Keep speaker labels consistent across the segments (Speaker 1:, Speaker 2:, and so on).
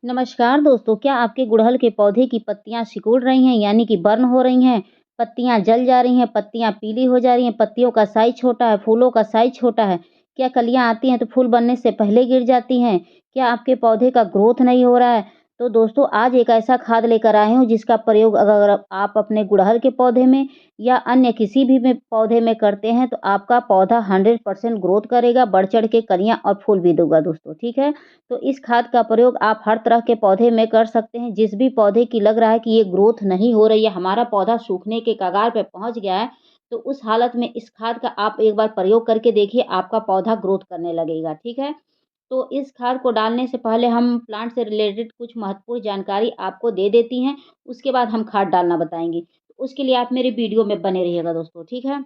Speaker 1: नमस्कार दोस्तों, क्या आपके गुड़हल के पौधे की पत्तियां सिकुड़ रही हैं यानी कि बर्न हो रही हैं, पत्तियां जल जा रही हैं, पत्तियां पीली हो जा रही हैं, पत्तियों का साइज़ छोटा है, फूलों का साइज़ छोटा है? क्या कलियां आती हैं तो फूल बनने से पहले गिर जाती हैं? क्या आपके पौधे का ग्रोथ नहीं हो रहा है? तो दोस्तों आज एक ऐसा खाद लेकर आए हूँ जिसका प्रयोग अगर आप अपने गुड़हल के पौधे में या अन्य किसी भी में पौधे में करते हैं तो आपका पौधा 100% ग्रोथ करेगा, बढ़-चढ़ के कलियां और फूल भी देगा दोस्तों, ठीक है? तो इस खाद का प्रयोग आप हर तरह के पौधे में कर सकते हैं। जिस भी पौधे की लग रहा है कि ये ग्रोथ नहीं हो रही है, हमारा पौधा सूखने के कगार पे पहुँच गया है, तो उस हालत में इस खाद का आप एक बार प्रयोग करके देखिए, आपका पौधा ग्रोथ करने लगेगा, ठीक है? तो इस खाद को डालने से पहले हम प्लांट से रिलेटेड कुछ महत्वपूर्ण जानकारी आपको दे देती हैं, उसके बाद हम खाद डालना बताएँगे। उसके लिए आप मेरे वीडियो में बने रहिएगा दोस्तों, ठीक है?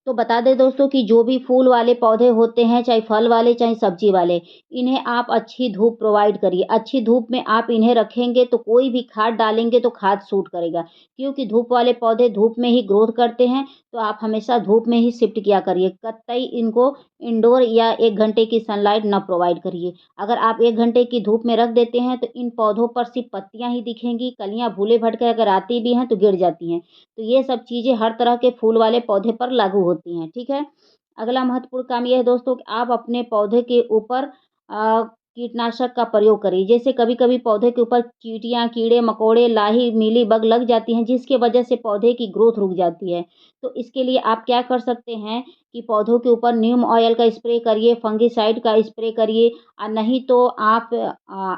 Speaker 1: तो बता दें दोस्तों कि जो भी फूल वाले पौधे होते हैं, चाहे फल वाले, चाहे सब्जी वाले, इन्हें आप अच्छी धूप प्रोवाइड करिए। अच्छी धूप में आप इन्हें रखेंगे तो कोई भी खाद डालेंगे तो खाद सूट करेगा। क्योंकि धूप वाले पौधे धूप में ही ग्रोथ करते हैं, तो आप हमेशा धूप में ही शिफ्ट किया करिए। कतई इनको इंडोर या 1 घंटे की सनलाइट ना प्रोवाइड करिए। अगर आप 1 घंटे की धूप में रख देते हैं, तो इन पौधों पर सिर्फ़ पत्तियाँ ही दिखेंगी, कलियाँ भूले-भटके अगर आती भी हैं, तो गिर जाती हैं। तो ये सब चीज़ें हर तरह के फूल वाले पौधे पर लागू होती हैं, ठीक है? अगला महत्वपूर्ण काम ये है दोस्तों कि आप अपने पौधे के ऊपर कीटनाशक का प्रयोग करिए। जैसे कभी-कभी पौधे के ऊपर चींटियाँ, कीड़े-मकोड़े, लाही, मीली-बग लग जाती हैं, जिसकी वजह से पौधे की ग्रोथ रुक जाती है। तो इसके लिए आप क्या कर सकते हैं कि पौधों के ऊपर नीम ऑयल का स्प्रे करिए, फंगिसाइड का स्प्रे करिए नहीं तो आप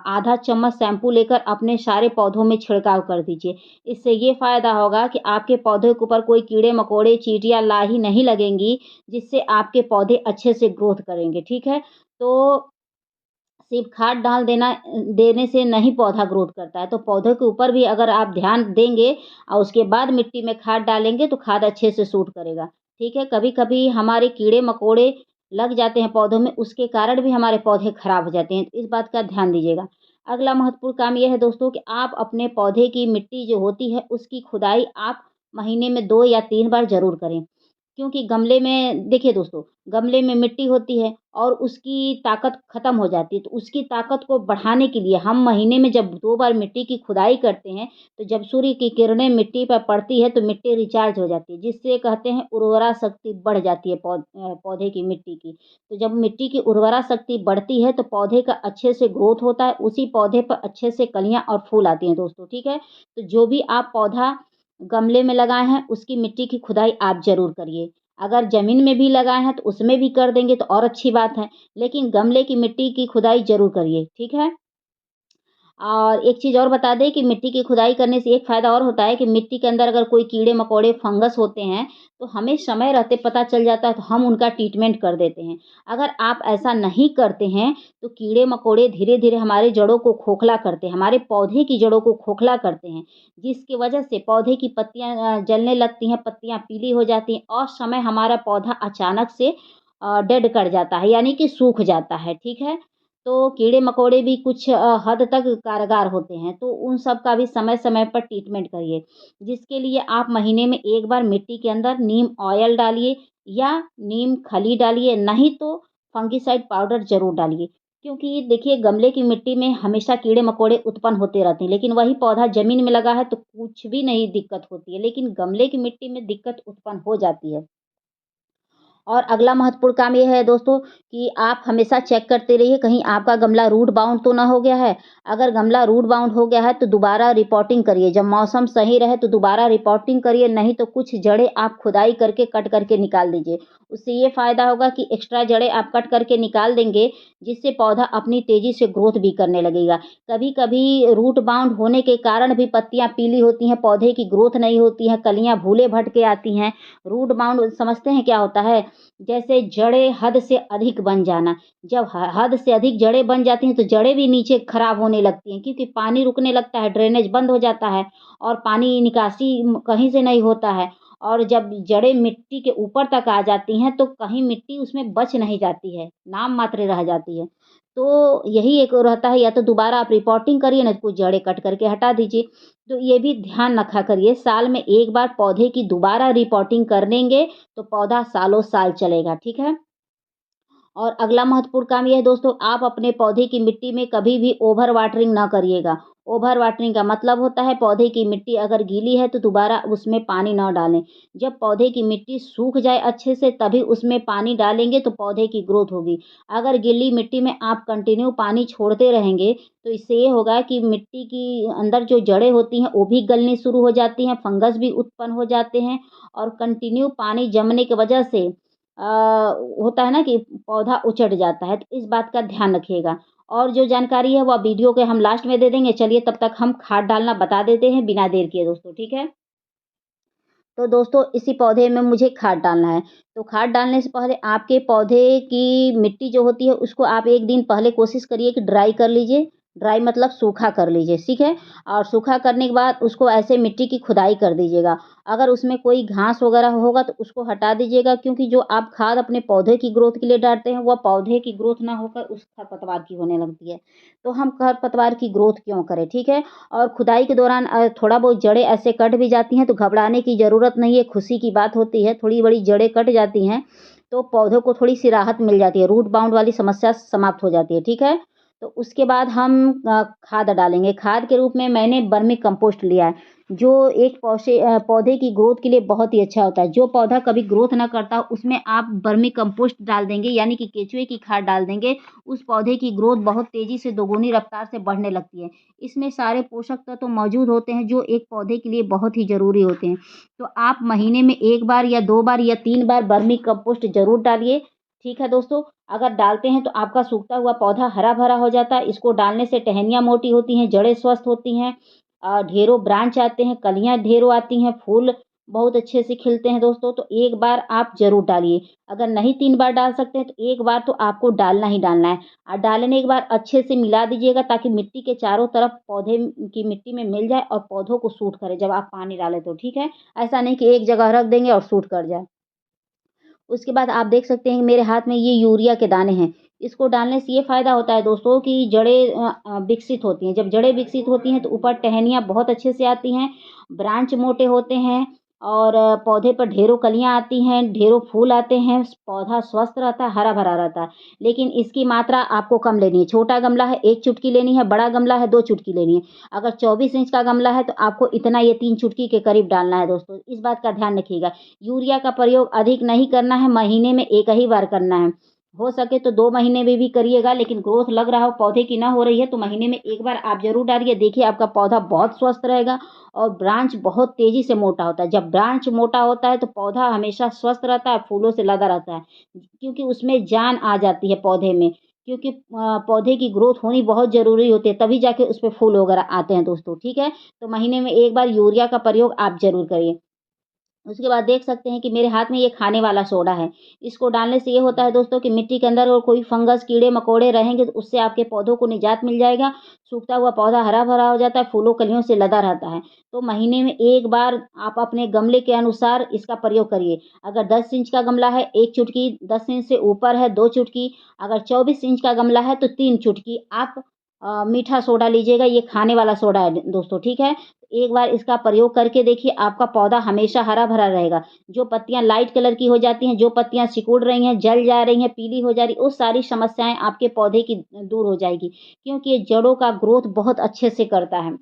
Speaker 1: आधा चम्मच शैम्पू लेकर अपने सारे पौधों में छिड़काव कर दीजिए। इससे ये फ़ायदा होगा कि आपके पौधे के ऊपर कोई कीड़े-मकोड़े, चींटियाँ, लाही नहीं लगेंगी, जिससे आपके पौधे अच्छे से ग्रोथ करेंगे, ठीक है? तो सिर्फ़ खाद डाल देने से नहीं पौधा ग्रोथ करता है, तो पौधे के ऊपर भी अगर आप ध्यान देंगे और उसके बाद मिट्टी में खाद डालेंगे, तो खाद अच्छे से सूट करेगा, ठीक है? कभी-कभी हमारे कीड़े-मकोड़े लग जाते हैं पौधों में, उसके कारण भी हमारे पौधे खराब हो जाते हैं, तो इस बात का ध्यान दीजिएगा। अगला महत्वपूर्ण काम ये है दोस्तों कि आप अपने पौधे की मिट्टी जो होती है, उसकी खुदाई आप महीने में 2 या 3 बार ज़रूर करें। क्योंकि गमले में देखिए दोस्तों, गमले में मिट्टी होती है और उसकी ताकत ख़त्म हो जाती है, तो उसकी ताकत को बढ़ाने के लिए हम महीने में जब 2 बार मिट्टी की खुदाई करते हैं, तो जब सूर्य की किरणें मिट्टी पर पड़ती है, तो मिट्टी रिचार्ज हो जाती है, जिससे कहते हैं उर्वरा शक्ति बढ़ जाती है पौधे की मिट्टी की। तो जब मिट्टी की उर्वरा शक्ति बढ़ती है, तो पौधे का अच्छे से ग्रोथ होता है, उसी पौधे पर अच्छे से कलियाँ और फूल आते हैं दोस्तों, ठीक है? तो जो भी आप पौधा गमले में लगाए हैं, उसकी मिट्टी की खुदाई आप ज़रूर करिए। अगर ज़मीन में भी लगाए हैं, तो उसमें भी कर देंगे तो और अच्छी बात है, लेकिन गमले की मिट्टी की खुदाई ज़रूर करिए, ठीक है? और एक चीज़ और बता दें कि मिट्टी की खुदाई करने से एक फ़ायदा और होता है कि मिट्टी के अंदर अगर कोई कीड़े-मकोड़े, फंगस होते हैं, तो हमें समय रहते पता चल जाता है, तो हम उनका ट्रीटमेंट कर देते हैं। अगर आप ऐसा नहीं करते हैं, तो कीड़े-मकोड़े धीरे-धीरे हमारी जड़ों को खोखला करते हैं, हमारे पौधे की जड़ों को खोखला करते हैं, जिसकी वजह से पौधे की पत्तियाँ जलने लगती हैं, पत्तियाँ पीली हो जाती हैं और समय हमारा पौधा अचानक से डेड कर जाता है, यानी कि सूख जाता है, ठीक है? तो कीड़े-मकोड़े भी कुछ हद तक कारगर होते हैं, तो उन सब का भी समय-समय पर ट्रीटमेंट करिए। जिसके लिए आप महीने में 1 बार मिट्टी के अंदर नीम ऑयल डालिए या नीम खली डालिए, नहीं तो फंगिसाइड पाउडर ज़रूर डालिए। क्योंकि देखिए गमले की मिट्टी में हमेशा कीड़े-मकोड़े उत्पन्न होते रहते हैं, लेकिन वही पौधा ज़मीन में लगा है तो कुछ भी नहीं दिक्कत होती है, लेकिन गमले की मिट्टी में दिक्कत उत्पन्न हो जाती है। और अगला महत्वपूर्ण काम ये है दोस्तों कि आप हमेशा चेक करते रहिए कहीं आपका गमला रूट बाउंड तो ना हो गया है। अगर गमला रूट बाउंड हो गया है तो दोबारा रिपोर्टिंग करिए। जब मौसम सही रहे तो दोबारा रिपोर्टिंग करिए, नहीं तो कुछ जड़ें आप खुदाई करके कट करके निकाल दीजिए। उससे ये फ़ायदा होगा कि एक्स्ट्रा जड़ें आप कट करके निकाल देंगे, जिससे पौधा अपनी तेज़ी से ग्रोथ भी करने लगेगा। कभी-कभी रूट बाउंड होने के कारण भी पत्तियाँ पीली होती हैं, पौधे की ग्रोथ नहीं होती है, कलियाँ भूले-भटके आती हैं। रूट बाउंड समझते हैं क्या होता है? जैसे जड़ें हद से अधिक बन जाना। जब हद से अधिक जड़ें बन जाती हैं, तो जड़ें भी नीचे खराब होने लगती हैं क्योंकि पानी रुकने लगता है, ड्रेनेज बंद हो जाता है और पानी निकासी कहीं से नहीं होता है। और जब जड़ें मिट्टी के ऊपर तक आ जाती हैं, तो कहीं मिट्टी उसमें बच नहीं जाती है, नाम मात्र रह जाती है। तो यही एक रहता है, या तो दोबारा आप रिपोर्टिंग करिए, नहीं तो कुछ जड़ें कट करके हटा दीजिए। तो ये भी ध्यान रखा करिए, साल में 1 बार पौधे की दोबारा रिपोर्टिंग कर देंगे तो पौधा सालों-साल चलेगा, ठीक है? और अगला महत्वपूर्ण काम ये है दोस्तों, आप अपने पौधे की मिट्टी में कभी भी ओवर वाटरिंग ना करिएगा। ओवर वाटरिंग का मतलब होता है पौधे की मिट्टी अगर गीली है तो दोबारा उसमें पानी ना डालें। जब पौधे की मिट्टी सूख जाए अच्छे से तभी उसमें पानी डालेंगे तो पौधे की ग्रोथ होगी। अगर गीली मिट्टी में आप कंटिन्यू पानी छोड़ते रहेंगे तो इससे ये होगा कि मिट्टी की अंदर जो जड़ें होती हैं वो भी गलनी शुरू हो जाती हैं, फंगस भी उत्पन्न हो जाते हैं और कंटिन्यू पानी जमने की वजह से होता है ना कि पौधा उचट जाता है, तो इस बात का ध्यान रखिएगा। और जो जानकारी है वह वीडियो के हम लास्ट में दे देंगे। चलिए तब तक हम खाद डालना बता देते हैं बिना देर किए दोस्तों, ठीक है? तो दोस्तों इसी पौधे में मुझे खाद डालना है। तो खाद डालने से पहले आपके पौधे की मिट्टी जो होती है उसको आप 1 दिन पहले कोशिश करिए कि ड्राई कर लीजिए। ड्राई मतलब सूखा कर लीजिए, ठीक है? और सूखा करने के बाद उसको ऐसे मिट्टी की खुदाई कर दीजिएगा। अगर उसमें कोई घास वगैरह होगा तो उसको हटा दीजिएगा, क्योंकि जो आप खाद अपने पौधे की ग्रोथ के लिए डालते हैं वह पौधे की ग्रोथ ना होकर उस खरपतवार की होने लगती है। तो हम खरपतवार की ग्रोथ क्यों करें, ठीक है? और खुदाई के दौरान थोड़ा बहुत जड़ें ऐसे कट भी जाती हैं तो घबराने की ज़रूरत नहीं है, खुशी की बात होती है। थोड़ी बड़ी जड़ें कट जाती हैं तो पौधों को थोड़ी-सी राहत मिल जाती है, रूट बाउंड वाली समस्या समाप्त हो जाती है, ठीक है? तो उसके बाद हम खाद डालेंगे। खाद के रूप में मैंने वर्मी कंपोस्ट लिया है, जो एक पौधे की ग्रोथ के लिए बहुत ही अच्छा होता है। जो पौधा कभी ग्रोथ ना करता उसमें आप वर्मी कंपोस्ट डाल देंगे यानी कि केचुए की खाद डाल देंगे, उस पौधे की ग्रोथ बहुत तेज़ी से दोगुनी रफ्तार से बढ़ने लगती है। इसमें सारे पोषक तत्व तो मौजूद होते हैं जो एक पौधे के लिए बहुत ही ज़रूरी होते हैं। तो आप महीने में 1 बार या 2 बार या 3 बार वर्मी कंपोस्ट ज़रूर डालिए। ठीक है दोस्तों, अगर डालते हैं तो आपका सूखता हुआ पौधा हरा-भरा हो जाता है। इसको डालने से टहनियाँ मोटी होती हैं, जड़ें स्वस्थ होती हैं, ढेरों ब्रांच आते हैं, कलियाँ ढेरों आती हैं, फूल बहुत अच्छे से खिलते हैं दोस्तों। तो एक बार आप ज़रूर डालिए। अगर नहीं 3 बार डाल सकते हैं तो एक बार तो आपको डालना ही डालना है। डालने के बाद अच्छे से मिला दीजिएगा ताकि मिट्टी के चारों तरफ पौधे की मिट्टी में मिल जाए और पौधों को सूट करे जब आप पानी डालें तो, ठीक है? ऐसा नहीं कि एक जगह रख देंगे और सूट कर जाए। उसके बाद आप देख सकते हैं कि मेरे हाथ में ये यूरिया के दाने हैं। इसको डालने से ये फ़ायदा होता है दोस्तों कि जड़ें विकसित होती हैं। जब जड़ें विकसित होती हैं तो ऊपर टहनियाँ बहुत अच्छे से आती हैं, ब्रांच मोटे होते हैं और पौधे पर ढेरों कलियाँ आती हैं, ढेरों फूल आते हैं, पौधा स्वस्थ रहता है, हरा-भरा रहता है। लेकिन इसकी मात्रा आपको कम लेनी है। छोटा गमला है 1 चुटकी लेनी है, बड़ा गमला है 2 चुटकी लेनी है। अगर 24 इंच का गमला है तो आपको इतना ये 3 चुटकी के करीब डालना है दोस्तों। इस बात का ध्यान रखिएगा। यूरिया का प्रयोग अधिक नहीं करना है, महीने में 1 ही बार करना है। हो सके तो 2 महीने में भी करिएगा, लेकिन ग्रोथ लग रहा हो पौधे की ना हो रही है तो महीने में 1 बार आप ज़रूर डालिए। देखिए आपका पौधा बहुत स्वस्थ रहेगा और ब्रांच बहुत तेज़ी से मोटा होता है। जब ब्रांच मोटा होता है तो पौधा हमेशा स्वस्थ रहता है, फूलों से लदा रहता है, क्योंकि उसमें जान आ जाती है पौधे में। क्योंकि पौधे की ग्रोथ होनी बहुत ज़रूरी होती है, तभी जाके उसपे फूल वगैरह आते हैं दोस्तों, ठीक है? तो महीने में 1 बार यूरिया का प्रयोग आप ज़रूर करिए। उसके बाद देख सकते हैं कि मेरे हाथ में ये खाने वाला सोडा है। इसको डालने से ये होता है दोस्तों कि मिट्टी के अंदर और कोई फंगस, कीड़े-मकोड़े रहेंगे तो उससे आपके पौधों को निजात मिल जाएगा। सूखता हुआ पौधा हरा-भरा हो जाता है, फूलों कलियों से लदा रहता है। तो महीने में 1 बार आप अपने गमले के अनुसार इसका प्रयोग करिए। अगर 10 इंच का गमला है 1 चुटकी, 10 इंच से ऊपर है 2 चुटकी, अगर 24 इंच का गमला है तो 3 चुटकी आप मीठा सोडा लीजिएगा। ये खाने वाला सोडा है दोस्तों, ठीक है? एक बार इसका प्रयोग करके देखिए, आपका पौधा हमेशा हरा-भरा रहेगा। जो पत्तियाँ लाइट कलर की हो जाती हैं, जो पत्तियाँ सिकुड़ रही हैं, जल जा रही हैं, पीली हो जा रही, वो सारी समस्याएँ आपके पौधे की दूर हो जाएगी, क्योंकि ये जड़ों का ग्रोथ बहुत अच्छे से करता है।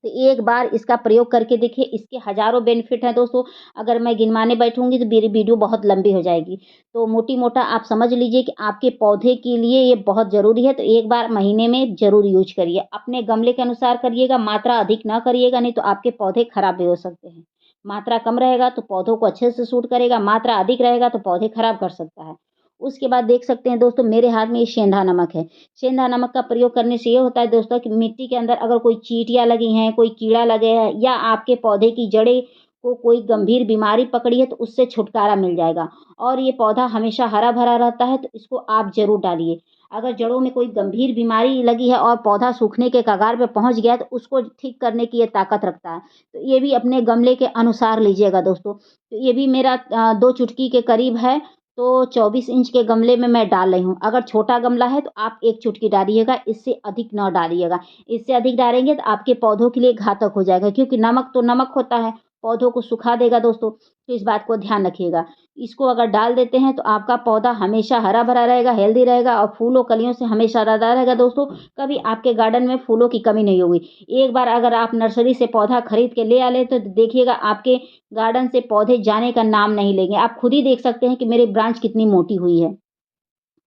Speaker 1: तो एक बार इसका प्रयोग करके देखिए, इसके हज़ारों बेनिफिट हैं दोस्तों। अगर मैं गिनवाने बैठूँगी तो मेरी वीडियो बहुत लंबी हो जाएगी। तो मोटी-मोटा आप समझ लीजिए कि आपके पौधे के लिए ये बहुत ज़रूरी है, तो एक बार महीने में ज़रूर यूज़ करिए। अपने गमले के अनुसार करिएगा, मात्रा अधिक ना करिएगा, नहीं तो आपके पौधे खराब भी हो सकते हैं। मात्रा कम रहेगा तो पौधों को अच्छे से सूट करेगा, मात्रा अधिक रहेगा तो पौधे खराब कर सकता है। उसके बाद देख सकते हैं दोस्तों, मेरे हाथ में ये सेंधा नमक है। सेंधा नमक का प्रयोग करने से ये होता है दोस्तों कि मिट्टी के अंदर अगर कोई चींटियाँ लगी हैं, कोई कीड़ा लगे है या आपके पौधे की जड़ें को कोई गंभीर बीमारी पकड़ी है तो उससे छुटकारा मिल जाएगा और ये पौधा हमेशा हरा-भरा रहता है, तो इसको आप ज़रूर डालिए। अगर जड़ों में कोई गंभीर बीमारी लगी है और पौधा सूखने के कगार पे पहुँच गया है तो उसको ठीक करने की ये ताकत रखता है। तो ये भी अपने गमले के अनुसार लीजिएगा दोस्तों। तो ये भी मेरा 2 चुटकी के करीब है, तो 24 इंच के गमले में मैं डाल रही हूँ। अगर छोटा गमला है तो आप 1 चुटकी डालिएगा, इससे अधिक ना डालिएगा। इससे अधिक डालेंगे तो आपके पौधों के लिए घातक हो जाएगा, क्योंकि नमक तो नमक होता है, पौधों को सुखा देगा दोस्तों। तो इस बात को ध्यान रखिएगा। इसको अगर डाल देते हैं तो आपका पौधा हमेशा हरा-भरा रहेगा, हेल्दी रहेगा और फूलों कलियों से हमेशा लदा रहेगा दोस्तों। कभी आपके गार्डन में फूलों की कमी नहीं होगी। एक बार अगर आप नर्सरी से पौधा खरीद के ले आ लें तो देखिएगा आपके गार्डन से पौधे जाने का नाम नहीं लेंगे। आप खुद ही देख सकते हैं कि मेरी ब्रांच कितनी मोटी हुई है।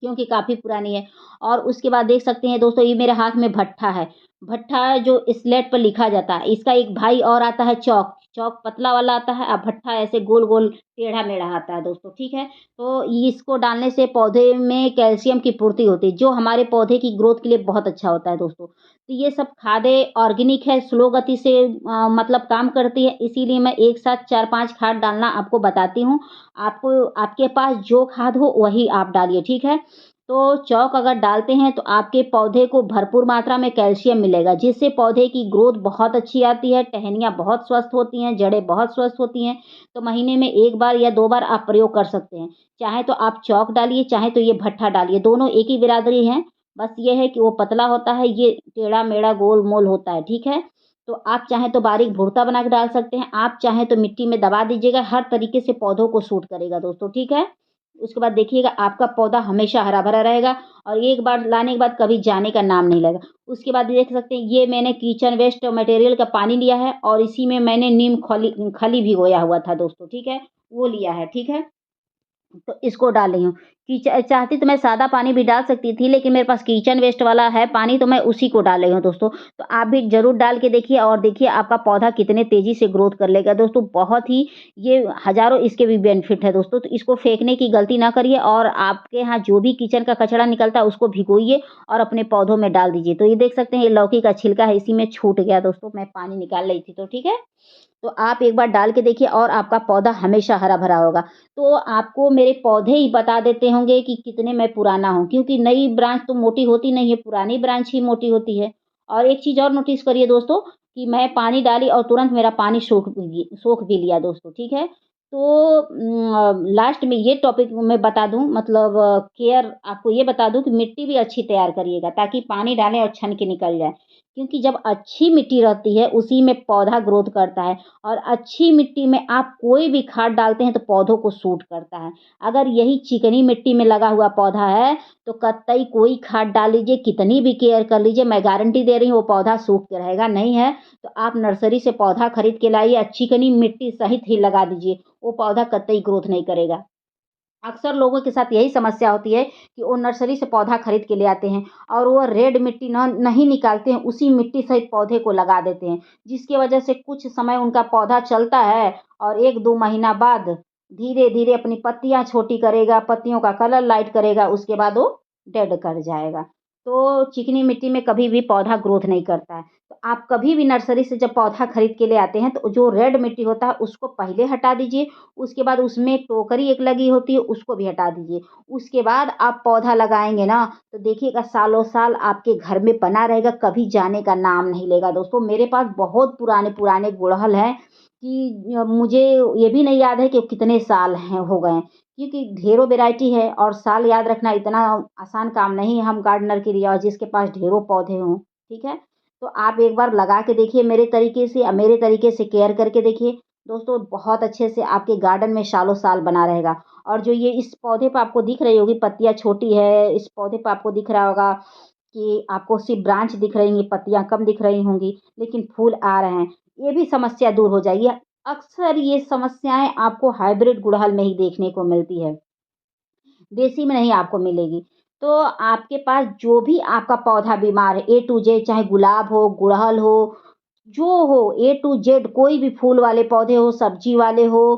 Speaker 1: क्योंकि काफ़ी पुरानी है। और उसके बाद देख सकते हैं दोस्तों, ये मेरे हाथ में भट्ठा है। भट्ठा जो स्लेट पर लिखा जाता है, इसका एक भाई और आता है चॉक। चॉक पतला वाला आता है और भट्ठा ऐसे गोल-गोल टेढ़ा-मेढ़ा आता है दोस्तों, ठीक है? तो इसको डालने से पौधे में कैल्शियम की पूर्ति होती है, जो हमारे पौधे की ग्रोथ के लिए बहुत अच्छा होता है दोस्तों। तो ये सब खादें ऑर्गेनिक है, स्लो गति से मतलब काम करती है, इसीलिए मैं एक साथ 4-5 खाद डालना आपको बताती हूँ। आपको आपके पास जो खाद हो वही आप डालिए, ठीक है? तो चॉक अगर डालते हैं तो आपके पौधे को भरपूर मात्रा में कैल्शियम मिलेगा, जिससे पौधे की ग्रोथ बहुत अच्छी आती है, टहनियाँ बहुत स्वस्थ होती हैं, जड़ें बहुत स्वस्थ होती हैं। तो महीने में 1 बार या 2 बार आप प्रयोग कर सकते हैं। चाहे तो आप चॉक डालिए, चाहे तो ये भट्ठा डालिए, दोनों एक ही बिरादरी हैं। बस ये है कि वो पतला होता है, ये टेढ़ा-मेढ़ा गोल-मोल होता है, ठीक है? तो आप चाहें तो बारीक भुर्ता बना के डाल सकते हैं, आप चाहें तो मिट्टी में दबा दीजिएगा, हर तरीके से पौधों को सूट करेगा दोस्तों, ठीक है? उसके बाद देखिएगा आपका पौधा हमेशा हरा-भरा रहेगा और एक बार लाने के बाद कभी जाने का नाम नहीं लेगा। उसके बाद देख सकते हैं, ये मैंने किचन वेस्ट मटेरियल का पानी लिया है और इसी में मैंने नीम खली भिगोया हुआ था दोस्तों, ठीक है? वो लिया है, ठीक है? तो इसको डाल रही हूँ। चाहती तो मैं सादा पानी भी डाल सकती थी, लेकिन मेरे पास किचन वेस्ट वाला है पानी, तो मैं उसी को डाल रही हूँ दोस्तों। तो आप भी ज़रूर डाल के देखिए और देखिए आपका पौधा कितने तेज़ी से ग्रोथ कर लेगा दोस्तों। बहुत ही ये हज़ारों इसके भी बेनिफिट है दोस्तों, तो इसको फेंकने की गलती ना करिए और आपके यहाँ जो भी किचन का कचरा निकलता है उसको भिगोइए और अपने पौधों में डाल दीजिए। तो ये देख सकते हैं, ये लौकी का छिलका है, इसी में छूट गया दोस्तों, मैं पानी निकाल रही थी तो, ठीक है? तो आप एक बार डाल के देखिए और आपका पौधा हमेशा हरा-भरा होगा। तो आपको मेरे पौधे ही बता देते होंगे कि कितने मैं पुराना हूँ, क्योंकि नई ब्रांच तो मोटी होती नहीं है, पुरानी ब्रांच ही मोटी होती है। और एक चीज़ और नोटिस करिए दोस्तों, कि मैं पानी डाली और तुरंत मेरा पानी सोख भी लिया दोस्तों, ठीक है? तो लास्ट में ये टॉपिक मैं बता दूँ, मतलब केयर आपको ये बता दूँ कि मिट्टी भी अच्छी तैयार करिएगा, ताकि पानी डालें और छन के निकल जाए। क्योंकि जब अच्छी मिट्टी रहती है, उसी में पौधा ग्रोथ करता है और अच्छी मिट्टी में आप कोई भी खाद डालते हैं तो पौधों को सूट करता है। अगर यही चिकनी मिट्टी में लगा हुआ पौधा है, तो कतई कोई खाद डाल लीजिए, कितनी भी केयर कर लीजिए, मैं गारंटी दे रही हूँ वो पौधा सूख के रहेगा। नहीं है तो आप नर्सरी से पौधा खरीद के लाइए, चिकनी मिट्टी सहित ही लगा दीजिए, वो पौधा कतई ग्रोथ नहीं करेगा। अक्सर लोगों के साथ यही समस्या होती है कि वो नर्सरी से पौधा खरीद के ले आते हैं और वो रेड मिट्टी न नहीं निकालते हैं, उसी मिट्टी सहित पौधे को लगा देते हैं, जिसकी वजह से कुछ समय उनका पौधा चलता है और 1-2 महीना बाद धीरे-धीरे अपनी पत्तियाँ छोटी करेगा, पत्तियों का कलर लाइट करेगा, उसके बाद वो डेड कर जाएगा। तो चिकनी मिट्टी में कभी भी पौधा ग्रोथ नहीं करता है। तो आप कभी भी नर्सरी से जब पौधा खरीद के ले आते हैं, तो जो रेड मिट्टी होता है उसको पहले हटा दीजिए, उसके बाद उसमें टोकरी एक लगी होती है, उसको भी हटा दीजिए। उसके बाद आप पौधा लगाएँगे ना, तो देखिएगा सालों-साल आपके घर में बना रहेगा, कभी जाने का नाम नहीं लेगा दोस्तों। मेरे पास बहुत पुराने-पुराने गुड़हल हैं कि मुझे ये भी नहीं याद है कि कितने साल हैं हो गए हैं। क्योंकि ढेरों वैरायटी है और साल याद रखना इतना आसान काम नहीं है हम गार्डनर के लिए और जिसके पास ढेरों पौधे हों, ठीक है? तो आप एक बार लगा के देखिए मेरे तरीके से, मेरे तरीके से केयर करके देखिए। दोस्तों बहुत अच्छे से आपके गार्डन में सालों-साल बना रहेगा। और जो ये इस पौधे पे आपको दिख रही होगी पत्तियाँ छोटी है, इस पौधे पे आपको दिख रहा होगा कि आपको सिर्फ़ ब्रांच दिख रही होंगी, पत्तियाँ कम दिख रही होंगी, लेकिन फूल आ रहे हैं। ये भी समस्या दूर हो जाएगी। अक्सर ये समस्याएँ आपको हाइब्रिड गुड़हल में ही देखने को मिलती है। देसी में नहीं आपको मिलेगी। तो आपके पास जो भी आपका पौधा बीमार है, ए टू जेड, चाहे गुलाब हो, गुड़हल हो, जो हो ए टू जेड, कोई भी फूल वाले पौधे हो, सब्जी वाले हो,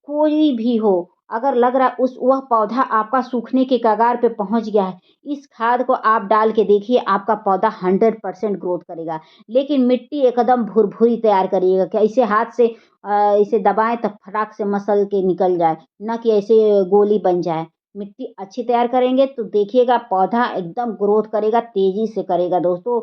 Speaker 1: कोई भी हो, अगर लग रहा है उस वह पौधा आपका सूखने के कगार पे पहुँच गया है, इस खाद को आप डाल के देखिए, आपका पौधा 100% ग्रोथ करेगा। लेकिन मिट्टी एकदम भुरभुरी तैयार करिएगा कि ऐसे हाथ से इसे दबाएँ तो फटाक से मसल के निकल जाए, ना कि ऐसे गोली बन जाए। मिट्टी अच्छी तैयार करेंगे तो देखिएगा पौधा एकदम ग्रोथ करेगा, तेज़ी से करेगा दोस्तों।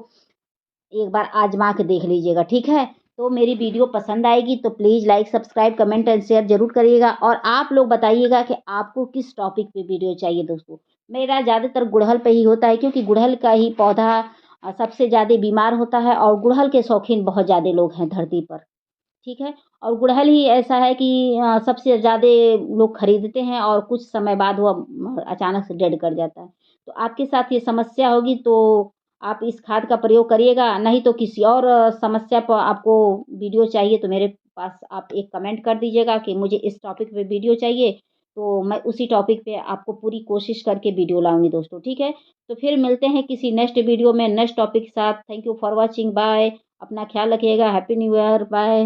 Speaker 1: एक बार आज़मा के देख लीजिएगा, ठीक है? तो मेरी वीडियो पसंद आएगी तो please like, subscribe, comment and share ज़रूर करिएगा और आप लोग बताइएगा कि आपको किस टॉपिक पे वीडियो चाहिए दोस्तों। मेरा ज़्यादातर गुड़हल पे ही होता है क्योंकि गुड़हल का ही पौधा सबसे ज़्यादा बीमार होता है और गुड़हल के शौकीन बहुत ज़्यादा लोग हैं धरती पर। ठीक है? और गुड़हल ही ऐसा है कि सबसे ज़्यादा लोग खरीदते हैं और कुछ समय बाद वो अचानक से डेड कर जाता है। तो आपके साथ ये समस्या होगी तो आप इस खाद का प्रयोग करिएगा, नहीं तो किसी और समस्या पर आपको वीडियो चाहिए तो मेरे पास आप एक कमेंट कर दीजिएगा कि मुझे इस टॉपिक पे वीडियो चाहिए, तो मैं उसी टॉपिक पे आपको पूरी कोशिश करके वीडियो लाऊँगी दोस्तों, ठीक है? तो फिर मिलते हैं किसी नेक्स्ट वीडियो में नेक्स्ट टॉपिक के साथ। Thank you for watching, bye. अपना ख्याल रखिएगा। Happy new year, bye.